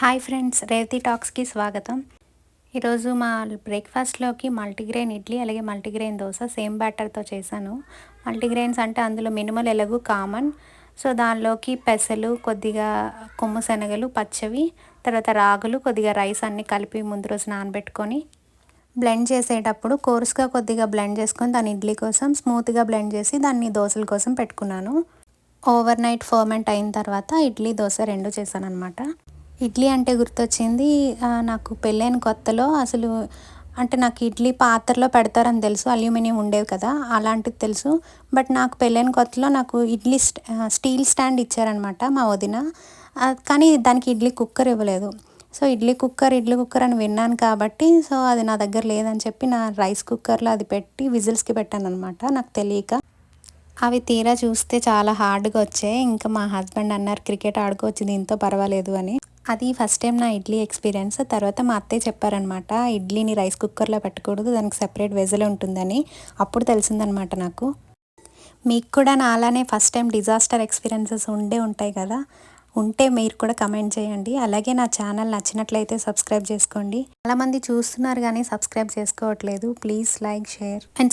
Hi friends, Revathi టాక్స్కి స్వాగతం. ఈరోజు మా బ్రేక్ఫాస్ట్లోకి మల్టీగ్రెయిన్ ఇడ్లీ అలాగే మల్టీగ్రెయిన్ దోశ సేమ్ బ్యాటర్తో చేశాను. మల్టీగ్రెయిన్స్ అంటే అందులో మినిమల్ ఎలాగూ కామన్. సో దానిలోకి పెసలు, కొద్దిగా కొమ్ము శనగలు పచ్చవి, తర్వాత రాగులు, కొద్దిగా రైస్ అన్నీ కలిపి ముందు రోజు నానబెట్టుకొని బ్లెండ్ చేసేటప్పుడు కోర్స్గా కొద్దిగా బ్లెండ్ చేసుకొని దాన్ని ఇడ్లీ కోసం స్మూత్గా బ్లెండ్ చేసి దాన్ని దోశల కోసం పెట్టుకున్నాను. ఓవర్ నైట్ ఫర్మెంట్ అయిన తర్వాత ఇడ్లీ దోశ రెండు చేశాను అనమాట. ఇడ్లీ అంటే గుర్తొచ్చింది. నాకు పెళ్ళైన కొత్తలో అసలు అంటే నాకు ఇడ్లీ పాత్రలో పెడతారని తెలుసు. అల్యూమినియం ఉండేవి కదా, అలాంటిది తెలుసు. బట్ నాకు పెళ్ళైన కొత్తలో నాకు ఇడ్లీ స్టీల్ స్టాండ్ ఇచ్చారనమాట మా వదిన. కానీ దానికి ఇడ్లీ కుక్కర్ ఇవ్వలేదు. సో ఇడ్లీ కుక్కర్ అని విన్నాను కాబట్టి సో అది నా దగ్గర లేదని చెప్పి నా రైస్ కుక్కర్లో అది పెట్టి విజిల్స్కి పెట్టాను అనమాట, నాకు తెలియక. అవి తీరా చూస్తే చాలా హార్డ్గా వచ్చాయి. ఇంకా మా హస్బెండ్ అన్నారు క్రికెట్ ఆడుకోవచ్చు దీంతో, పర్వాలేదు అని. అది ఫస్ట్ టైం నా ఇడ్లీ ఎక్స్పీరియన్స్. తర్వాత మా అత్తయ్య చెప్పారనమాట, ఇడ్లీని రైస్ కుక్కర్లో పెట్టకూడదు, దానికి సెపరేట్ వెజల్ ఉంటుందని. అప్పుడు తెలిసిందనమాట నాకు. మీకు కూడా నా అలానే ఫస్ట్ టైం డిజాస్టర్ ఎక్స్పీరియన్సెస్ ఉంటాయి కదా, ఉంటే మీరు కూడా కమెంట్ చేయండి. అలాగే నా ఛానల్ నచ్చినట్లయితే సబ్స్క్రైబ్ చేసుకోండి. చాలామంది చూస్తున్నారు కానీ సబ్స్క్రైబ్ చేసుకోవట్లేదు. Please like, share and